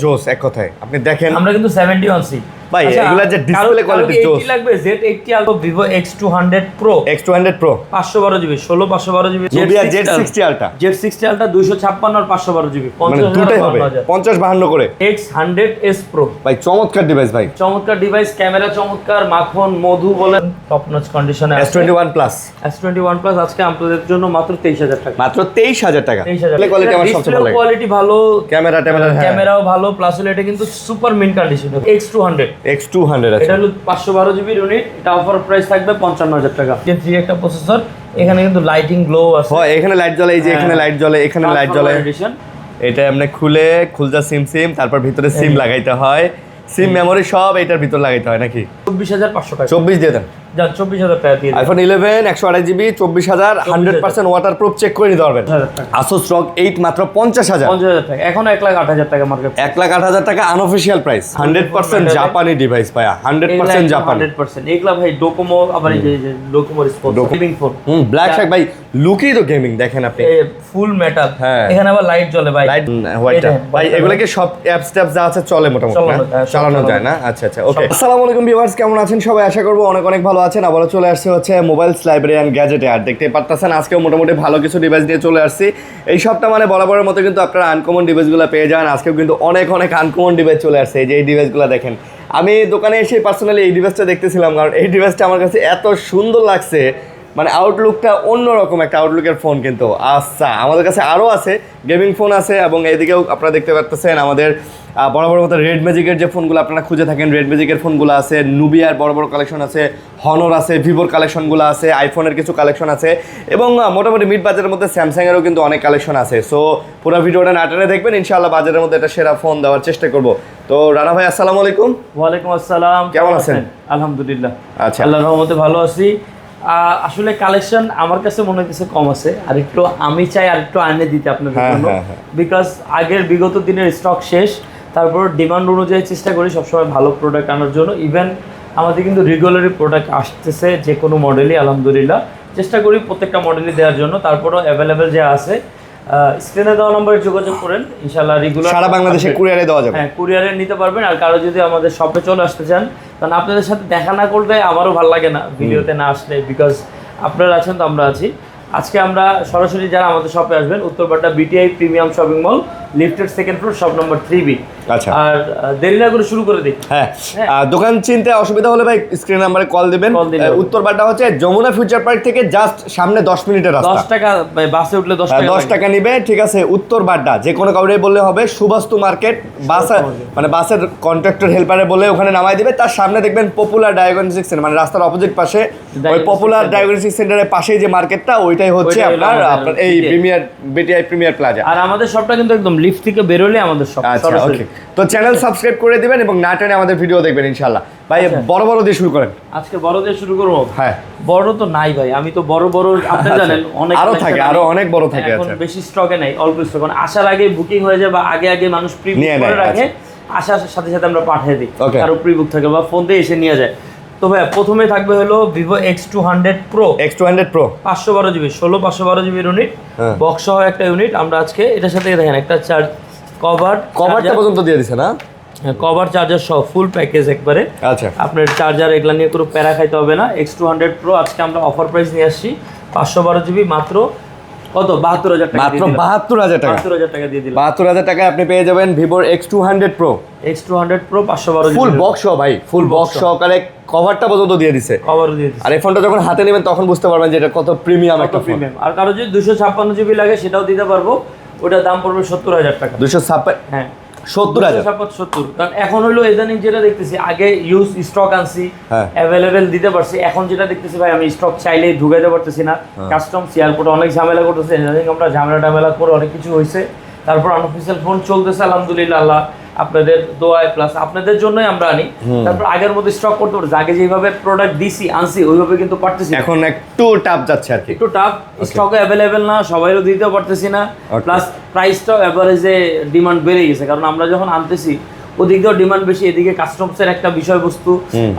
জোস এক কথায় আপনি দেখেন আমরা কিন্তু 71C ভাই এগুলা যে ডিসপ্লে কোয়ালিটি জোস লাগবে Z80 Ultra Vivo X200 Pro X200 Pro 512GB 16 512GB Nubia Z60 Ultra Z60 Ultra 256 আর 512GB মানে দুটোই হবে 50 52 করে X100S Pro ভাই চমৎকার ডিভাইস ভাই চমৎকার ডিভাইস ক্যামেরা চমৎকার মাখন মধু বলেন টপ নচ কন্ডিশনে S21 Plus S21 Plus আজকে আপনাদের জন্য মাত্র 23000 টাকা মাত্র 23000 টাকা ডিসপ্লে কোয়ালিটি আমার সবচেয়ে ভালো লাগে কোয়ালিটি ভালো ক্যামেরাও ভালো প্লাস হলো এটা কিন্তু সুপার মিন কন্ডিশন X200 আছে এটা হলো 512GB ইউনিট এটা অফার প্রাইস থাকবে 55000 টাকা Gen 3 একটা প্রসেসর এখানে কিন্তু লাইটিং গ্লো আছে হয় এখানে লাইট জ্বলে এই যে এখানে লাইট জ্বলে এখানে লাইট জ্বলে এটা এমনি খুলজা সিম তারপর ভিতরে সিম লাগাইতে হয় সিম মেমরি সব এটার ভিতর লাগাইতে হয় নাকি 24500 টাকা 24 দিয়ে দেন যান 24000 টাকা দিয়ে আইফোন 11 128GB 24000 100% ওয়াটারপ্রুফ চেক করে নিতে পারবেন Asus ROG 8 মাত্র 50000 টাকা এখন 1,08,000 টাকা মার্কেট 1,08,000 টাকা আনঅফিশিয়াল প্রাইস 100% জাপানি ডিভাইস ভাইয়া 100% জাপানি 100% এগুলা ভাই ডোকোমো আবার এই যে Docomo response gaming phone black শাক ভাই লুকই তো গেমিং দেখেন আপনি ফুল মেটাল হ্যাঁ এখানে আবার লাইট জ্বলে ভাই লাইট হোয়াইট ভাই এগুলো কি সব অ্যাপস ট্যাপস যা আছে চলে মোটামুটি চালানো যায় না আচ্ছা ওকে আসসালামু আলাইকুম ভিউয়ার্স কেমন আছেন সবাই আশা করব অনেক ভালো আছেন আবারো চলে আসছে হচ্ছে মোবাইলস লাইব্রেরি এন্ড গ্যাজেটে আর দেখতে পারতেছেন আজকেও মোটামুটি ভালো কিছু ডিভাইস নিয়ে চলে আসছি এই সপ্তাহ মানে বরাবরের মতো কিন্তু আপনারা আনকমন ডিভাইসগুলো পেয়ে যান আজকেও কিন্তু অনেক আনকমন ডিভাইস চলে আসছে এই যে এই ডিভাইসগুলো দেখেন আমি দোকানে এসে পার্সোনালি এই ডিভাইসটা দেখতেছিলাম কারণ এই ডিভাইসটা আমার কাছে এত সুন্দর লাগছে মানে আউটলুকটা অন্যরকম একটা আউটলুকের ফোন কিন্তু আচ্ছা আমাদের কাছে আরও আছে গেমিং ফোন আছে এবং এইদিকেও আপনারা দেখতে পাচ্ছেন আমাদের বড় মতো রেড ম্যাজিকের যে ফোনগুলো আপনারা খুঁজে থাকেন রেড ম্যাজিকের ফোনগুলো আছে নুবিয়ার বড় কালেকশন আছে হনর আছে ভিভোর কালেকশনগুলো আছে আইফোনের কিছু কালেকশন আছে এবং মোটামুটি মিড বাজারের মধ্যে স্যামসাংয়েরও কিন্তু অনেক কালেকশন আছে সো পুরো ভিডিওটা না টেনে দেখবেন ইনশাআল্লাহ বাজারের মধ্যে একটা সেরা ফোন দেওয়ার চেষ্টা করব তো রানা ভাই আসসালামু আলাইকুম ওয়ালাইকুম আসসালাম কেমন আছেন আলহামদুলিল্লাহ আচ্ছা আল্লাহর রহমতে ভালো আছি আসলে কালেকশন আমার কাছে মনে হচ্ছে কম আছে আর একটু আমি চাই আর একটু আনে দিতে আপনাদের জন্য বিকজ আগের বিগত দিনের স্টক শেষ তারপর ডিমান্ড অনুযায়ী চেষ্টা করি সবসময় ভালো প্রোডাক্ট আনার জন্য ইভেন আমাদের কিন্তু রেগুলারই প্রোডাক্ট আসতেছে যে কোনো মডেলই আলহামদুলিল্লাহ চেষ্টা করি প্রত্যেকটা মডেলই দেওয়ার জন্য তারপরও অ্যাভেলেবেল যে আছে স্ক্রিনে দেওয়া নম্বরে যোগাযোগ করেন ইনশাআল্লাহ রেগুলার সারা বাংলাদেশে কুরিয়ারে দেওয়া যাবে হ্যাঁ কুরিয়ারে নিতে পারবেন আর কারো যদি আমাদের শপে চলে আসতে চান কারণ আপনাদের সাথে দেখা না করলে আমারও ভালো লাগে না ভিডিওতে না আসলে বিকজ আপনারা আছেন তো আমরা আছি আজকে আমরা সরাসরি যারা আমাদের শপে আসবেন Uttarpara BTI premium shopping mall lifted second floor shop number 3B আচ্ছা আর দেরি না করে শুরু করে দিই হ্যাঁ দোকান চিনতে অসুবিধা হলে ভাই স্ক্রিন নাম্বারে কল দিবেন উত্তরপাড়া হচ্ছে যমুনা ফিউচার পার্ক থেকে জাস্ট সামনে 10 মিনিটের রাস্তা 10 টাকা বাসে উঠলে 10 টাকা নিবে ঠিক আছে উত্তরপাড়া যে কোনো কাউরে বললে হবে সুবাস্তু মার্কেট বাস মানে বাসের কন্ট্রাক্টর হেল্পারে বলে ওখানে নামাই দিবে তার সামনে দেখবেন পপুলার ডায়াগনস্টিক সেন্টার মানে রাস্তার অপোজিট পাশে ওই পপুলার ডায়াগনস্টিক সেন্টারের পাশেই যে মার্কেটটা ওইটাই হচ্ছে আপনার এই প্রিমিয়ার বিটিআই প্রিমিয়ার প্লাজা আর আমাদের শপটা কিন্তু একদম লিফট থেকে বের হলে আমাদের শপ আচ্ছা ওকে তো চ্যানেল সাবস্ক্রাইব করে দিবেন এবং না টেনে আমাদের ভিডিও দেখবেন ইনশাআল্লাহ ভাই বড় দিয়ে শুরু করেন আজকে বড় দিয়ে শুরু করব হ্যাঁ বড় তো নাই ভাই আমি তো বড় আপনি জানেন অনেক আরো থাকে আরো অনেক বড় থাকে এখন বেশি স্টকে নাই অল্প স্টক কারণ আসার আগে বুকিং হয়ে যায় বা আগে মানুষ প্রি বুক করে রাখে আসার সাথে আমরা পাঠিয়ে দিই আর প্রি বুক থাকে বা ফোন দিয়ে এসে নিয়ে যায় তো ভাই প্রথমে থাকবে হলো Vivo X200 Pro 512GB 16 512GB unit box সহ একটা ইউনিট আমরা আজকে এটার সাথে দেখেন একটা চার্জ কভারটা পর্যন্ত দিয়ে দিছে না কভার চার্জার সহ ফুল প্যাকেজ একবারে আচ্ছা আপনার চার্জার এগুলা নিয়ে কোনো প্যারা খাইতে হবে না X200 Pro আজকে আমরা অফার প্রাইস নিয়ে আসছি 512GB মাত্র কত 72000 টাকা মাত্র 72000 টাকা দিয়ে দিলাম 72000 টাকায় আপনি পেয়ে যাবেন Vivo X200 Pro 512GB full box সহ ভাই ফুল বক্স সহকারে কভারটা পর্যন্ত দিয়ে দিছে আর এই ফোনটা যখন হাতে নেবেন তখন বুঝতে পারবেন যে এটা কত প্রিমিয়াম একটা ফোন আর কারো যদি 256GB লাগে সেটাও দিতে পারবো ওটার দাম পড়বে 70000 টাকা 256 হ্যাঁ 70000 কারণ এখন হলো ইদানিং যেটা দেখতেছি আগে ইউজ স্টক আনছি অ্যাভেলেবেল দিতে পারছি এখন যেটা দেখতেছি ভাই আমি স্টক চাইলেই ঢুকাইতে পারতেছি না কাস্টম এয়ারপোর্টে অনেক ঝামেলা করতেছে আমরা ঝামেলা করে অনেক কিছু হয়েছে তারপর আনঅফিসিয়াল ফোন চলতেছে আলহামদুলিল্লাহ আল্লাহ আপনাদের দোয়ায় প্লাস আপনাদের জন্যই আমরা আনি তারপর আগের মধ্যে স্টক করতে পারছি আগে যেভাবে প্রোডাক্ট আনছি ওইভাবে কিন্তু পারতেছি এখন একটু টাফ যাচ্ছে আর কি একটু টাফ স্টকে অ্যাভেলেবেল না সবাইও দিতেও পারতেছি না প্লাস প্রাইসটাও অ্যাভারেজে ডিমান্ড বেড়ে গেছে কারণ আমরা যখন আনতেছি ওদিক দিয়েও ডিমান্ড বেশি এদিকে কাস্টমসের একটা বিষয়বস্তু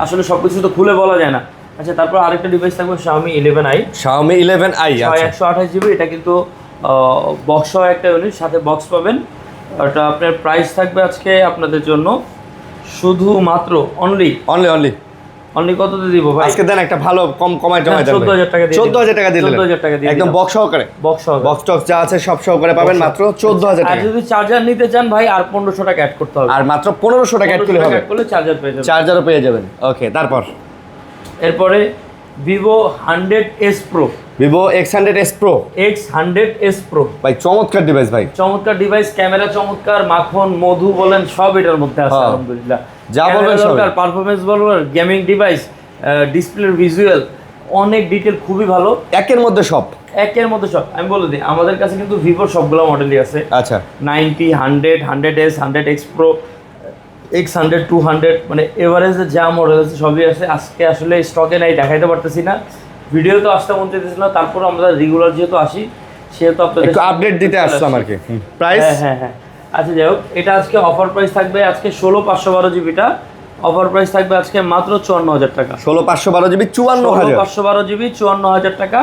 আসলে সবকিছু তো খুলে বলা যায় না আচ্ছা তারপর আরেকটা ডিভাইস থাকবে Xiaomi 11i 128GB এটা কিন্তু বক্স সহ একটা ইউনিট সাথে বক্স পাবেন ওটা আপনার প্রাইস থাকবে আজকে আপনাদের জন্য শুধুমাত্র অনলি কত দিয়ে দিব ভাই? আজকে দেন একটা ভালো কমায় জমায় দেন 14000 টাকা দিয়ে 14000 টাকা দিলেন 14000 টাকা দিয়ে একদম বক্স সহকারে বক্স টক্স যা আছে সব সহকারে পাবেন মাত্র 14000 আর টাকা। যদি চার্জার নিতে চান ভাই আর 1500 টাকা অ্যাড করতে হবে। আর মাত্র 1500 টাকা অ্যাড করলে হবে, অ্যাড করলে চার্জার পেয়ে যাবেন। চার্জারও পেয়ে যাবেন। ওকে, তারপর এরপরে Vivo 100s Pro, Vivo X100s Pro X100s Pro ভাই চমৎকার ডিভাইস ভাই, চমৎকার ডিভাইস, ক্যামেরা চমৎকার, মাখন মধু বলেন সব এটার মধ্যে আছে হ্যাঁ। আলহামদুলিল্লাহ। যা বলবেন সব, পারফরম্যান্স বলবেন, গেমিং ডিভাইস, ডিসপ্লের ভিজুয়াল অনেক ডিটেল খুবই ভালো, একের মধ্যে সব। আমি বলে দিই আমাদের কাছে কিন্তু ভিভোর সবগুলো মডেলই আছে। আচ্ছা 90, 100, 100s, 100x Pro, X100, 200 মানে এভারেজে যা মডেল আছে সবই আছে। আজকে আসলে স্টকে নাই, দেখাইতে পারতেছি না, ভিডিও তো আসতে মন চাইতেছিল, তারপর আমরা রেগুলার যেহেতু আসি সেহেতু আপনাদের একটু আপডেট দিতে আসলাম আর কি। প্রাইস হ্যাঁ আচ্ছা যাই হোক, এটা আজকে অফার প্রাইস থাকবে আজকে 16512 জিবিটা অফার প্রাইস থাকবে আজকে মাত্র 54000 টাকা। 16512 জিবি 54000, 512 জিবি 54000 টাকা।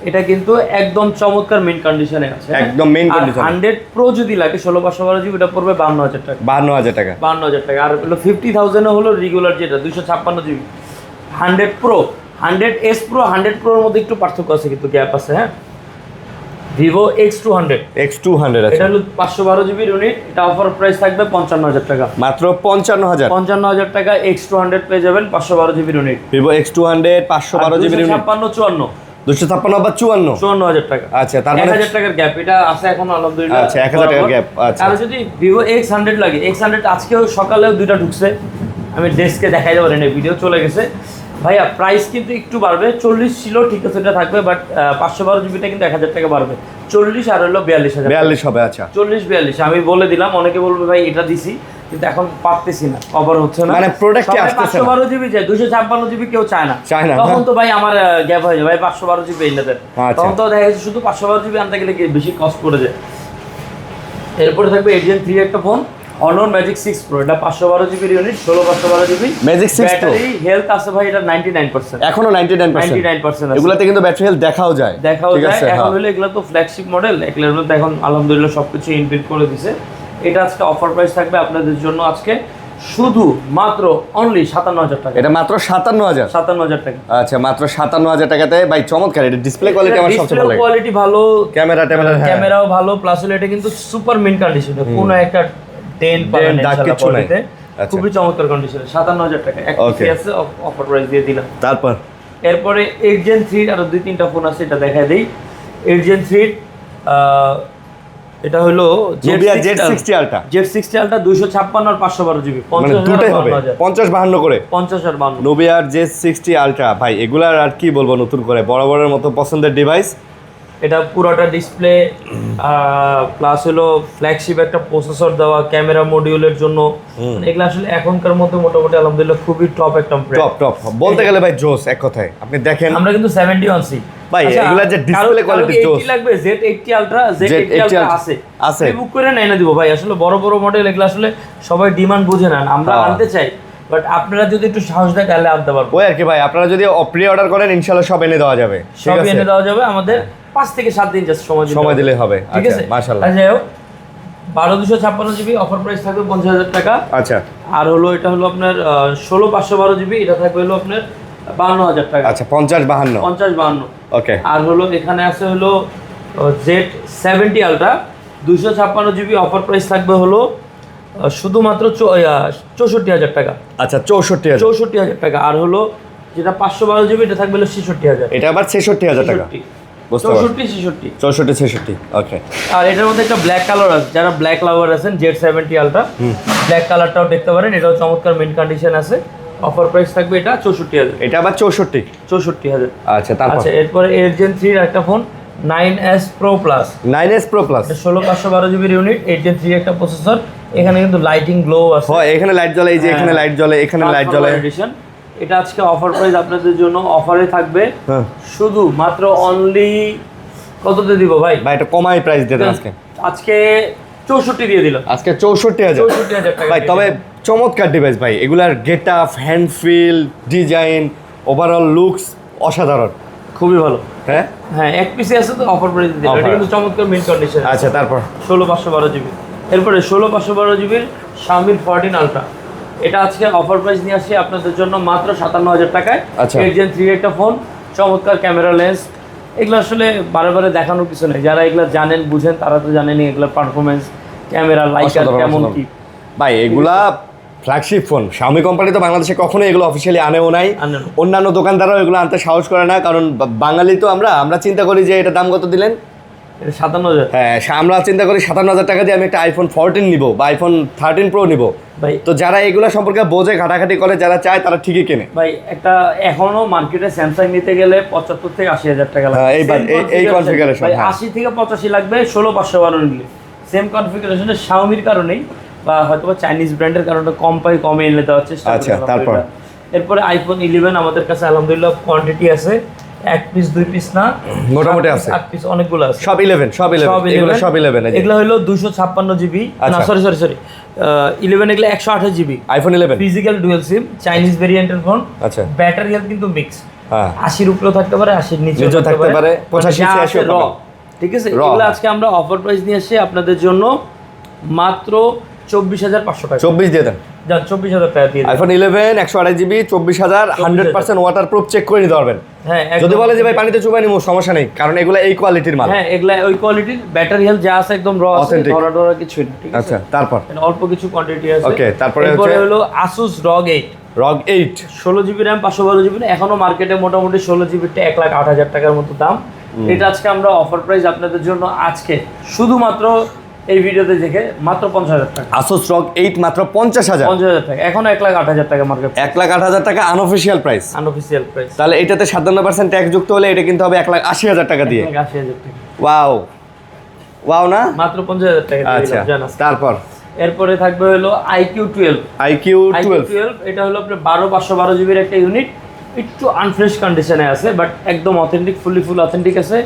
এটা কিন্তু একদম চমৎকার মেইন কন্ডিশনে আছে, একদম মেইন কন্ডিশন। 100 প্রো যদি লাগে 16512 জিবি এটা পড়বে 52000 টাকা। 52000 টাকা 52000 টাকা। আর হলো 50000 হলো রেগুলার যেটা 256 জিবি 100 প্রো, 100s প্রো, 100 প্রোর মধ্যে একটু পার্থক্য আছে, কিন্তু গ্যাপ আছে। হ্যাঁ, ভিভো X200 আছে, এটা হলো 512 জিবি ইউনিট, এটা অফার প্রাইস থাকবে 55000 টাকা, মাত্র 55000 টাকা। X200 পেয়ে যাবেন 512 GB unit, Vivo X200 512 GB unit 256 256 বা 54000 টাকা। আচ্ছা, তার মানে 1000 টাকার গ্যাপ এটা আছে এখন আলহামদুলিল্লাহ। আচ্ছা 1000 টাকার গ্যাপ। আচ্ছা, আর যদি Vivo X100 লাগে, X100 আজকেও সকালেও দুইটা ঢুকছে, আমি ডেস্কে দেখাই দেবো না, ভিডিও চলে গেছে ভাইয়া। প্রাইস কিন্তু একটু বাড়বে, 40 ছিল ঠিক আছে এটা থাকবে, বাট 512 জিবিটা কিন্তু 1000 টাকা বাড়বে, 40 আর হলো 42000 42 হবে। আচ্ছা 40-42 আমি বলে দিলাম, অনেকে বলবে ভাই এটা দিছি কিন্তু এখন পারতেছি না, কভার হচ্ছে না, মানে প্রোডাক্টে আসতেছে না। 512 জিবি চাই, 256 জিবি কেউ চায় না, তখন তো ভাই আমার গ্যাপ হয়ে যায় ভাই, 512 জিবি এনে দেন, তখন তো দেখা যাচ্ছে শুধু 512 জিবি আনতে গেলে কি বেশি কস্ট পড়ে যায়। এরপরে থাকবে Gen 3 একটা ফোন Honor Magic 6 Pro, এটা 512 GB unit, 512 GB Magic 6 Pro battery health আছে ভাই এটা 99%, এখনো 99% আছে। এগুলাতে কিন্তু ব্যাটারি হেলথ দেখাও যায়। এখন হলো এগুলো তো ফ্ল্যাগশিপ মডেল, এগুলোর মধ্যে এখন আলহামদুলিল্লাহ সবকিছু ইনবিল্ট করে দিছে। এটা আজকে অফার প্রাইস থাকবে আপনাদের জন্য আজকে শুধু মাত্র অনলি 57000 টাকা। এটা মাত্র 57000 টাকা। আচ্ছা মাত্র 57000 টাকাতে ভাই চমৎকার। এটা ডিসপ্লে কোয়ালিটি আমার সবচেয়ে ভালো লাগে, কোয়ালিটি ভালো, ক্যামেরাও ভালো, প্লাস হলো এটা কিন্তু সুপার মিন কন্ডিশনে, কোনো একটা ডেন্ট পাবেন না ইনশাআল্লাহ কোয়ালিটিতে, খুবই চমৎকার কন্ডিশনে। 57000 টাকা একই আছে, অফার প্রাইস দিয়ে দিলাম। তারপর এরপরে Gen 3 আর 2-3টা ফোন আছে, এটা দেখাই দেই। Gen 3 এটা হলো Z60 Ultra 256 আর 512 জিবি, মানে দুটোই হবে 50-52 করে, 50 আর 52। Nubia Z60 Ultra ভাই এগুলার আর কি বলবো, নতুন করে বড় মতো পছন্দের ডিভাইস। এটা পুরোটা ডিসপ্লে প্লাস হলো ফ্ল্যাগশিপ একটা প্রসেসর দেওয়া, ক্যামেরা মডিউলের জন্য, এগুলো আসলে এখনকার মধ্যে মোটামুটি আলহামদুলিল্লাহ খুবই টপ একটা টপ বলতে গেলে ভাই জোস। এক কথায় আপনি দেখেন আমরা কিন্তু 71 সি ভাই, এগুলা যে ডিসপ্লে কোয়ালিটি জোস। 80 লাগবে, Z80 Ultra আছে বুক করে না দিব ভাই। আসলে বড় মডেল এগুলো আসলে সবাই ডিমান্ড বুঝে না, আমরা আনতে চাই, বাট আপনারা যদি একটু সাহস দেন তাহলে আনতে পারবো। ওই আর কি ভাই, আপনারা যদি প্রি অর্ডার করেন ইনশাআল্লাহ সব এনে দেওয়া যাবে, সব এনে দেওয়া যাবে, আমাদের 5 থেকে 7 দিন জাস্ট সময় দিলে হবে। ঠিক আছে মাশাআল্লাহ। যাই হোক 12256 জিবি অফার প্রাইস থাকবে 50000 টাকা। আচ্ছা আর হলো এটা হলো আপনার 16512 জিবি, এটা থাকবে হলো আপনার 52000 টাকা। আচ্ছা 50-52 ওকে। আর হলো এখানে আছে হলো Z70 Ultra 256 GB offer price থাকবে হলো শুধুমাত্র 64000 টাকা। আচ্ছা 64000 টাকা। আর হলো যেটা 512 জিবি এটা থাকবে হলো 66000, এটা আবার 66000 টাকা। 64-66 ওকে। আর এটার মধ্যে একটা ব্ল্যাক কালার আছে, যারা ব্ল্যাক লাভার আছেন Z70 Ultra ব্ল্যাক কালারটাও দেখতে পারেন, এটাও চমৎকার মেইন কন্ডিশন আছে, অফার প্রাইস থাকবে এটা 64000, এটা আবার 64000। আচ্ছা তারপর এরপরে Gen 3 এর একটা ফোন 9s Pro Plus 16512 জিবির ইউনিট, Gen 3 একটা প্রসেসর, এখানে কিন্তু লাইটিং গ্লো আছে, হয় এখানে লাইট জ্বলে, এই যে এখানে লাইট জ্বলে, এখানে লাইট জ্বলে। এটা আজকে অফার প্রাইস আপনাদের জন্য অফারে থাকবে শুধু মাত্র অনলি কততে দিব ভাই? এটা কমাই প্রাইস দিয়ে দেন আজকে 64 দিয়ে দিলাম, আজকে 64000 টাকা ভাই। তবে চমৎকার ডিভাইস ভাই, এগুলার get up, hand feel, design, overall looks অসাধারণ, খুবই ভালো। হ্যাঁ এক পিসি আছে তো অফার প্রাইস দিয়ে দিলাম, এটা কিন্তু চমৎকার মিন কন্ডিশন। আচ্ছা তারপর 16512 জিবি এরপরে 16/512 Xiaomi 14 Ultra, এটা আজকে অফার প্রাইস নিয়ে আসছি আপনাদের জন্য মাত্র 57,000 টাকায়। আচ্ছা। 8 Gen 3 একটা ফোন, চমৎকার ক্যামেরা লেন্স। এগুলো আসলে বারে বারে দেখানোর কিছু নেই, যারা এগুলো জানেন বুঝেন তারা তো জানেনই এগুলোর পারফরমেন্স, ক্যামেরা লাইকার কেমন কি। ভাই এগুলা ফ্ল্যাগশিপ ফোন, Xiaomi কোম্পানি তো বাংলাদেশে কখনোই এগুলো অফিসিয়ালি আনেও নাই, অন্যান্য দোকানদাররাও এগুলো আনতে সাহস করে না, কারণ বাঙালি তো আমরা চিন্তা করি যে এটা দাম কত দিলেন, এটা 57,000। হ্যাঁ আমরা চিন্তা করি 57,000 টাকা দিয়ে আমি একটা iPhone 14 নিব বা iPhone 13 Pro নিব ভাই। তো যারা এগুলো সম্পর্কে বোঝে, ঘাটাঘাটি করে, যারা চায় তারা ঠিকই কেনে। ভাই একটা এখনো মার্কেটে স্যামসাং নিতে গেলে 75 থেকে 80,000 টাকা লাগবে। এই কনফিগারেশন ভাই 80 থেকে 85 লাগবে 16/512 নিলে। সেম কনফিগারেশনে Xiaomi-র কারণেই বা হয়তো চাইনিজ ব্র্যান্ডের কারণে কমে এনে দেওয়ার চেষ্টা করছি। আচ্ছা, তারপর এরপরে iPhone 11 আমাদের কাছে আলহামদুলিল্লাহ কোয়ান্টিটি আছে, 1 পিস 2 পিস না, মোটামুটি আছে 8 পিস অনেকগুলো আছে। সব 11 এগুলো সব 11 এগুলো হলো 256 জিবি, না সরি 11 এগুলো 128 GB iPhone 11 physical dual SIM, Chinese ভেরিয়েন্টের ফোন। আচ্ছা, ব্যাটারি হেলথ কিন্তু মিক্স, হ্যাঁ 80 এর উপরেও থাকতে পারে, 80 এর নিচেও থাকতে পারে, 85 র। ঠিক আছে, এগুলো আজকে আমরা অফার প্রাইস নিয়ে এসেছি আপনাদের জন্য মাত্র 24,500 টাকা। 24 দিয়ে দেন, যান 24,000 টাকা দিয়ে দেন। iPhone 11 128 জিবি 24,000, 100% ওয়াটারপ্রুফ, চেক করে নিতে পারবেন। হ্যাঁ, যদি বলে যে ভাই পানিতে চুবাই নিমু, সমস্যা নেই, কারণ এগুলো এই কোয়ালিটির মাল। হ্যাঁ এগুলা ওই কোয়ালিটির, ব্যাটারি হেলথ যা আছে একদম র আছে, ধরা কিছু না। ঠিক আছে, আচ্ছা তারপর অল্প কিছু কোয়ান্টিটি আছে। ওকে, তারপরে হলো Asus ROG 8 16 GB RAM 512 GB. এখনো মার্কেটে মোটামুটি 16 জিবিটা 1,08,000 টাকার মতো দাম। এটা আজকে আমরা অফার প্রাইস আপনাদের জন্য আজকে শুধুমাত্র এই ভিডিওতে দেখে মাত্র 50,000 টাকা। Asus ROG 8 মাত্র 50,000 টাকা, এখনো 1,08,000 টাকা মার্কেট, 1,08,000 টাকা আনঅফিশিয়াল প্রাইস। প্রাইস। তাহলে এটাতে 57% ট্যাক্স যুক্ত হলে এটা কিন্তু হবে 1,80,000 টাকা দিয়ে। 1,80,000 টাকা, ওয়াও না, মাত্র 50,000 টাকা দিয়ে আচ্ছা দিলাম। তারপর তারপর এরপরে থাকবে হলো iQ12। এটা হলো আপনার 512 জিবির একটা ইউনিট, একটু আনফ্রেশ কন্ডিশনে আছে, বাট একদম অথেন্টিক, ফুল অথেন্টিক আছে।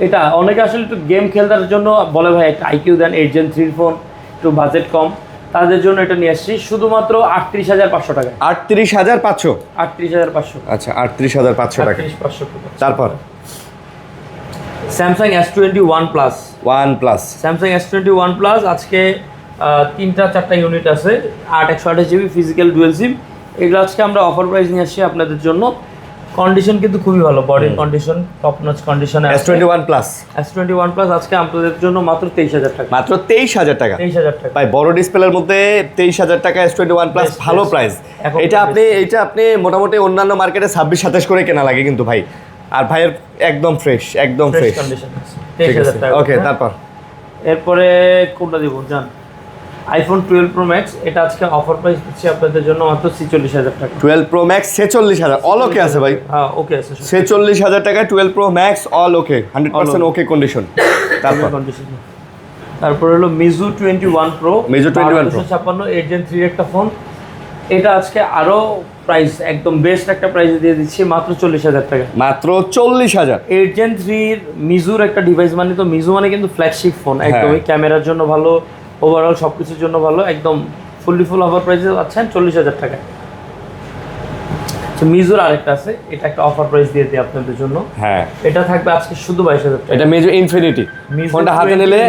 এটা অনেকে আসলে একটু গেম খেলার জন্য বলে ভাই একটা IQ দেন, 8 Gen 3 ফোন, একটু বাজেট কম, তাদের জন্য এটা নিয়ে আসছি শুধুমাত্র 38,500 টাকা। 38,500, 38,500, আচ্ছা 38,500 টাকা। 38,500 টাকা। তারপর Samsung S21 plus. Samsung S21 plus আজকে 3-4টা ইউনিট আছে, 8/128 জিবি ফিজিক্যাল ডুয়াল সিম। এগুলো আজকে আমরা অফার প্রাইস নিয়ে আসছি আপনাদের জন্য। কন্ডিশন কিন্তু খুবই ভালো, বডির কন্ডিশন টপ নচ কন্ডিশনে আছে। S21 প্লাস আজকে আপনাদের জন্য মাত্র 23,000 টাকা। মাত্র 23,000 টাকা। 23,000 টাকা ভাই বড় ডিসপ্লের মধ্যে 23,000 টাকা S21 প্লাস ভালো প্রাইস। এটা আপনি মোটামুটি অন্যান্য মার্কেটে 26-27 করে কেনা লাগে কিন্তু ভাই, আর ভাইয়ের একদম ফ্রেশ কন্ডিশন আছে। 23,000 টাকা। ওকে, তারপর এরপরে কোনটা দিব জান? iPhone 12 Pro Max, এটা আজকে অফার প্রাইস দিচ্ছি আপনাদের জন্য মাত্র 46,000 টাকা। 12 Pro Max 46,000 অল ওকে আছে ভাই। হ্যাঁ ওকে আছে, 46,000 টাকা 12 Pro Max অল ওকে, 100% ওকে কন্ডিশন। তারপর হলো Meizu 21 Pro, 1256 8 Gen 3 একটা ফোন। এটা আজকে আরো প্রাইস একদম বেস্ট একটা প্রাইস দিয়ে দিচ্ছি মাত্র 40,000 টাকা। মাত্র 40,000। 8 Gen 3 এর Meizu একটা ডিভাইস, মানে তো Meizu মানে কিন্তু ফ্ল্যাগশিপ ফোন, একদমই ক্যামেরার জন্য ভালো, ওভারঅল সবকিছুর জন্য ভালো, একদম ফুল অফার প্রাইসে পাচ্ছেন 40,000 টাকা। Meizu আরেকটা আছে, এটা একটা অফার প্রাইস দিয়ে দিই আপনাদের জন্য। হ্যাঁ, এটা থাকবে আজকে শুধু 22,000 টাকা। এটা Meizu Infinity। ফোনটা হাতে নিলে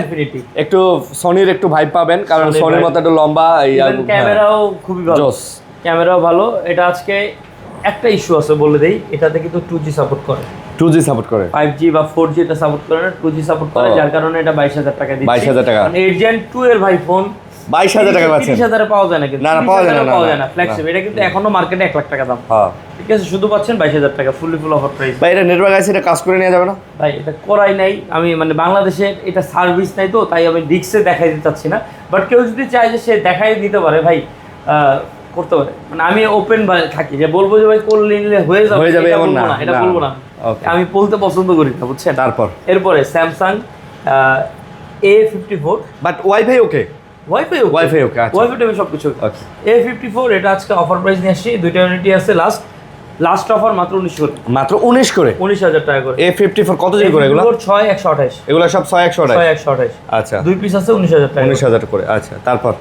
একটু সনির একটু ভাইব পাবেন, কারণ সনির মতো একটু লম্বা, ক্যামেরাও খুবই ভালো, ক্যামেরাও ভালো। এটা আজকে একটা ইস্যু আছে বলে দেই, এটাতে কিন্তু 2G সাপোর্ট করে, 2G সাপোর্ট করে, 5G বা 4G এটা সাপোর্ট করে না, 2G সাপোর্ট করে, যার কারণে এটা 22,000 টাকা দিচ্ছি। 22,000 টাকা। 8 Gen 2 এর ভাই ফোন 22,000 টাকা পাচ্ছেন। 30,000 পাওয়া যায় না, কিন্তু না পাওয়া যায় না ফ্ল্যাগশিপ। এটা কিন্তু এখনো মার্কেটে 1 লাখ টাকা দাম। হ্যাঁ ঠিক আছে, শুধু পাচ্ছেন 22,000 টাকা ফুল অফার প্রাইস। ভাই এটা নেটওয়ার্ক আছে, এটা কাজ করে নেওয়া যাবে না ভাই? এটা করাই নাই আমি, মানে বাংলাদেশে এটা সার্ভিস নাই তো, তাই আমি ডিক্সে দেখাই দিতে চাচ্ছি না। বাট কেউ যদি চায় যে সে দেখাই দিতে পারে ভাই, করতে পারে। মানে আমি ওপেন থাকি, যে বলবো যে ভাই করলে নিলে হয়ে যাবে এমন না, এটা বলবো না। আমি বলতে পছন্দ করি না, বুঝছেন? এরপরে Samsung A54, but wifi okay, wifi okay, wifi সবকিছু ওকে। A54 এটা আজকে অফার প্রাইস নিয়ে আসছি, দুইটা ইউনিটই আছে, লাস্ট অফার মাত্র 19 করে, মাত্র 19 করে, 19,000 টাকা করে। A54 কত জিবি করে এগুলো? 6/128, এগুলো সব 6/128। আচ্ছা, দুই পিস আছে 19,000 টাকা, 19,000 করে। আচ্ছা, তারপর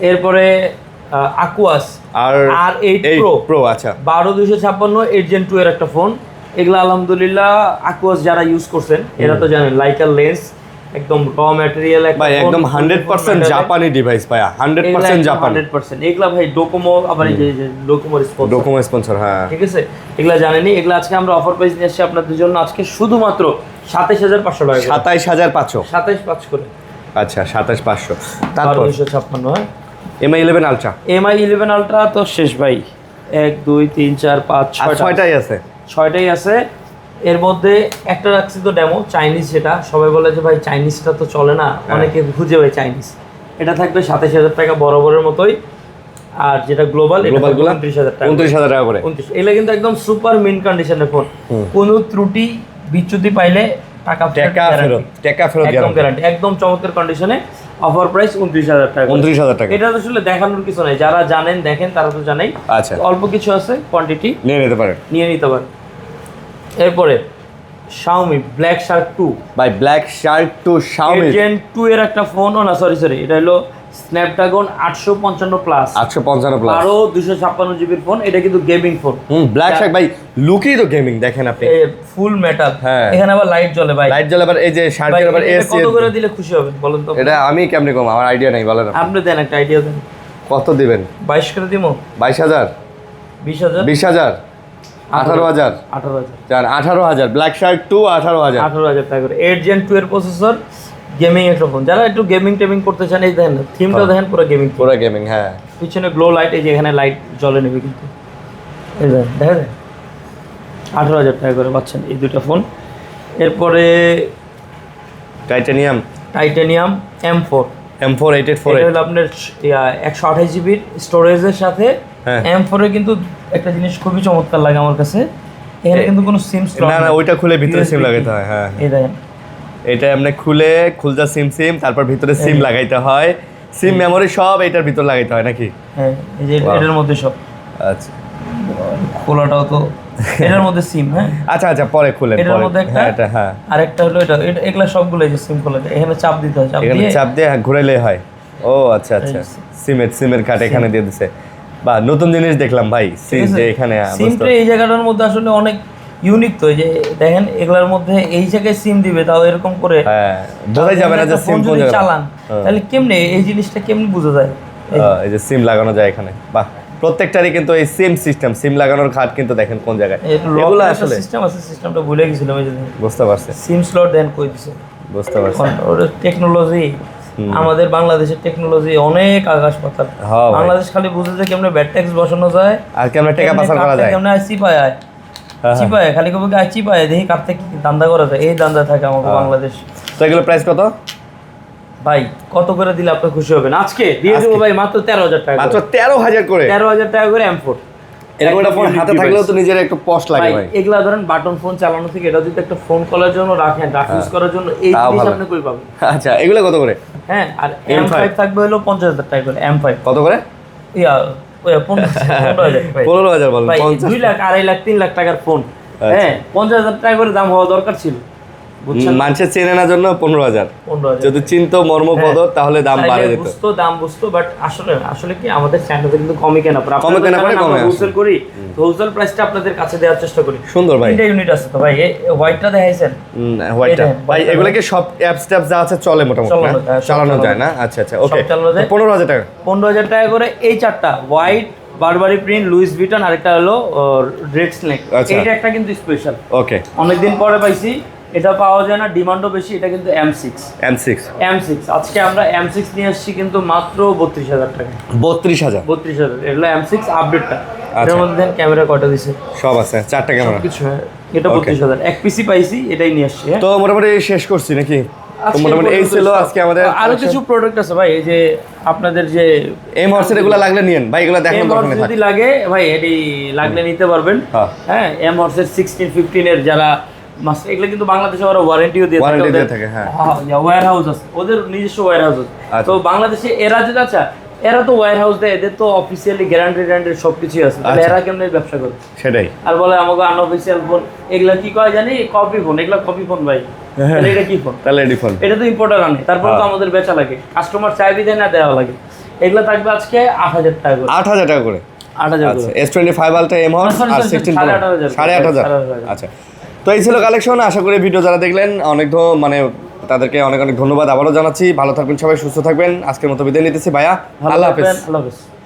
এরপরে Aquas R8 Pro, আচ্ছা 12256 8 Gen 2 এর একটা ফোন। এগুলো আলহামদুলিল্লাহ Aquas যারা ইউজ করছেন এরা তো জানেন, লাইকার লেন্স, একদম র ম্যাটেরিয়াল ভাই একদম 100% জাপানি ডিভাইস ভাই 100% জাপানি 100%। এগুলা ভাই ডোকোমো, আবার এই যে ডোকোমোর স্পন্সর, ডোকোমো স্পন্সর, হ্যাঁ ঠিক আছে। এগুলা জানেনই, এগুলা আজকে আমরা অফার প্রাইস নিয়ে আসছি আপনাদের জন্য আজকে শুধুমাত্র 27500 টাকা, 27500, 27500 করে। আচ্ছা 27500। তারপর 256, হ্যাঁ। MI 11 আলট্রা, MI 11 আলট্রা তো শেষ ভাই, 1 2 3 4 5 6টাই আছে, 6টাই আছে। এর মধ্যে একটা রাখছি তো ডেমো, চাইনিজ, যেটা সবাই বলে যে ভাই চাইনিজটা তো চলে না, অনেকে খুঁজে ভাই চাইনিজ। এটা থাকবে 27000 টাকা বরাবরের মতোই। আর যেটা গ্লোবাল, গ্লোবাল গুলো 29000 টাকা, 29000 টাকা করে। 29। এগুলো কিন্তু একদম সুপার মিন কন্ডিশনের ফোন, কোনো ত্রুটি বিচ্যুতি পাইলে টাকা ফেরত, একদম গ্যারান্টি, একদম চমৎকার কন্ডিশনে। অফার প্রাইস 29000 টাকা, 29000 টাকা। এটা তো আসলে দেখানোর কিছু নাই, যারা জানেন দেখেন তারা তো জানেই। আচ্ছা, অল্প কিছু আছে, কোয়ান্টিটি নিয়ে নিতে পারেন, নিয়ে নিতে পারেন। এরপরে Xiaomi Black Shark 2, ভাই ব্ল্যাক শার্ক 2 Xiaomi Gen 2 এর একটা ফোন, না সরি, এটা হলো স্ন্যাপড্রাগন 855 প্লাস, 855 প্লাস, আরো 256 জিবির ফোন। এটা কিন্তু গেমিং ফোন। ব্ল্যাক শার্ক ভাই লুকই তো গেমিং, দেখেন আপনি ফুল মেটাল, হ্যাঁ। এখানে আবার লাইট জ্বলে ভাই, লাইট জ্বলে। আবার এই যে শার্কের আবার এটা এসি, কত করে দিলে খুশি হবেন বলেন তো? এটা আমি কেমনে কম, আমার আইডিয়া নাই, বলেন আপনি দেন একটা আইডিয়া দেন। কত দিবেন? 22 করে দিমো, 22000, 20000, 20000, 18000, 18000, জান 18000, ব্ল্যাক শার্ক 2 18000, 18000 টাকা করে। 8 Gen 2 এর প্রসেসর, গেমিং একটা ফোন। যারা একটু গেমিং টেমিং করতে চান, এই দেখেন থিমটা দেখেন, পুরো গেমিং, পুরো গেমিং, হ্যাঁ। পিছনে গ্লো লাইট, এই যে এখানে লাইট জ্বলে নেবে কিন্তু, এই দেখেন, দেখা যায়। 18000 টাকা করে পাচ্ছেন এই দুটো ফোন। এরপরে টাইটানিয়াম M4, M4 এটা 8848, হলো আপনার 128 জিবির স্টোরেজের সাথে। হ্যাঁ। M4 এ কিন্তু একটা জিনিস খুবই চমৎকার লাগে আমার কাছে, এখানে কিন্তু কোনো সিম স্লট না ওইটা খুলে ভিতরে সিম লাগাইতে হয়, হ্যাঁ। এই দেখেন, এটা এমনি খুলজা সিম তারপর ভিতরে সিম লাগাইতে হয়, সিম মেমোরি সব এটার ভিতর লাগাইতে হয় নাকি? হ্যাঁ, এই যে এটার মধ্যে সব। আচ্ছা, খোলাটাও তো এটার মধ্যে সিম, হ্যাঁ। আচ্ছা পরে খুলে, এটার মধ্যে একটা, হ্যাঁ এটা, হ্যাঁ। আর একটা হলো এটা, এগুলা সবগুলো এই যে সিম খোলা যায়, এখানে চাপ দিতে হয়, এখানে চাপ দিয়ে ঘুরাইলেই হয়। ও আচ্ছা, সিমের কার্ড এখানে দিয়ে দিছে। বা নতুন জিনিস দেখলাম ভাই, সিম যে এখানে সিমটা এই জায়গাটার মধ্যে আসলে অনেক ইউনিক। তো যে দেখেন এগুলার মধ্যে এই জায়গায় সিম দিবে, তাও এরকম করে, হ্যাঁ, বোঝাই যাবে না যে সিম কোন জায়গায় চালান, তাহলে কেমনে এই জিনিসটা কেমনে বোঝা যায়? এই যে সিম লাগানো যায় এখানে, বাহ। প্রত্যেকটারই কিন্তু এই সেম সিস্টেম, সিম লাগানোর খাট কিন্তু দেখেন কোন জায়গায়। এগুলো আসলে সিস্টেম আছে, সিস্টেমটা ভুলে গেছিলাম, এই যে বুঝতে পারছি, সিম স্লট দেন কই দিছে, বুঝতে পারছি। ওর টেকনোলজি, আমাদের বাংলাদেশের টেকনোলজি অনেক আকাশ পাতাল। হ্যাঁ ভাই। বাংলাদেশ খালি বুঝে যে কেমনে ব্যাড ট্যাক্স বসানো যায়, আর কেমনে টাকা পাচার করা যায়, কেমনে চিপায় চিপায়, খালি কবে চিপায় দেখি কাটতে কি দান্দা করা যায়, এই দান্দা থাকে আমাদের বাংলাদেশ। তো এগুলো প্রাইস কত ভাই? কত করে দিলে আপনি খুশি হবেন? আজকে দিয়ে দেবো ভাই মাত্র 13000 টাকা, মাত্র 13000 করে। 13000 টাকা করে M4। এরকম একটা ফোন হাতে থাকলেও তো নিজের একটু পস্ট লাগে ভাই। এগুলা ধরেন বাটন ফোন চালানো থেকে, এটা যদি একটা ফোন কলের জন্য রাখেন, ইউজ করার জন্য, এই জিনিস আপনি কই পাবেন? আচ্ছা, এগুলো কত করে? হ্যাঁ, আর M5 থাকবে হলো 50000 টাকা করে। M5 কত করে? ইয়া 15000 ভাই, 15000 বলেন, ভাই 50 2 লাখ 2.5 লাখ 3 লাখ টাকার ফোন, হ্যাঁ 50000 টাকা করে দাম হওয়া দরকার ছিল, বুঝছেন? মানুষের চেনে না জন্য 15000, 15000 যদি চিনতো মর্মপদ তাহলে দাম বাড়ে যেত। দাম বুঝতো, বাট আসলে কি আমাদের চ্যানেলে কিন্তু কমই কেনা পড়ে, কমে কেনা পড়ে, কমে হোলসেল করি, তো হোলসেল প্রাইসটা আপনাদের কাছে দেওয়ার চেষ্টা করি। সুন্দর ভাই, 3টা ইউনিট আছে তো ভাই, এই হোয়াইটটা দেখাইছেন, হোয়াইটটা ভাই, এগুলা কি সব অ্যাপস ট্যাপস যা আছে চলে মোটামুটি না? চালানো যায় না? আচ্ছা ওকে, 15000 টাকা, 15000 টাকা করে এই চারটা, হোয়াইট, বারবারি প্রিন্ট, লুইস ভিটন, আরেকটা হলো রেড স্নেক। এইটা একটা কিন্তু স্পেশাল, ওকে, অনেকদিন পরে পাইছি, এটা পাওয়া যায় না, ডিমান্ডও বেশি। এটা কিন্তু M6 আজকে আমরা M6 নিয়ে আসছি কিন্তু মাত্র 32000 টাকা। 32000 এগুলো M6 আপডেটটা। এর মধ্যে ক্যামেরা কয়টা দিছে? সব আছে, 4টা ক্যামেরা, কিছু। এটা 32000 এক পিসি পাইছি, এটাই নিয়ে আসছি। তো মোটামুটি শেষ করছি নাকি? তো মোটামুটি এই ছিল আজকে আমাদের। আরো কিছু প্রোডাক্ট আছে ভাই, এই যে আপনাদের যে M-Horse এর, এগুলো লাগলে নিয়েন ভাই, এগুলো দেখেন দরকার নেই, যদি লাগে ভাই এটি লাগলে নিতে পারবেন। হ্যাঁ, M-Horse এর 16 15 এর যারা মাস্টার, এগুলো কিন্তু বাংলাদেশে ওরা ওয়ারেন্টিও দিয়ে থাকে, হ্যাঁ, ওয়্যার হাউস আছে, ওদের নিজস্ব ওয়্যার হাউস আছে। তো বাংলাদেশে এরা যদি, আচ্ছা এরা তো ওয়্যার হাউস দেয়, এদের তো অফিসিয়ালি গ্যারান্টি সবকিছুই আছে, তাহলে এরা কেমনে ব্যবসা করে? সেটাই। আর বলে আমাকে আনঅফিসিয়াল ফোন, এগুলা কি কয় জানি, কপি ফোন, এগুলা কপি ফোন ভাই। এটা কি ফোন? তাহলে এডি ফোন, এটা তো ইম্পোর্টার আনে, তারপর তো আমাদের বেচা লাগে, কাস্টমার চাইবি দেয় না, দেওয়া লাগে। এগুলা থাকবে আজকে 8000 টাকা করে, 8000 টাকা করে, 8000 করে। S25 আলট্রা M-Horse আর 16 8500, আচ্ছা। তো এই ছিল কালেকশন। আশা করি ভিডিও যারা দেখলেন অনেক মানে তাদেরকে অনেক অনেক ধন্যবাদ আবারও জানাচ্ছি। ভালো থাকবেন সবাই, সুস্থ থাকবেন। আজকের মতো বিদায় নিতেছি ভাইয়া, আল্লাহ হাফেজ। আল্লাহ হাফেজ।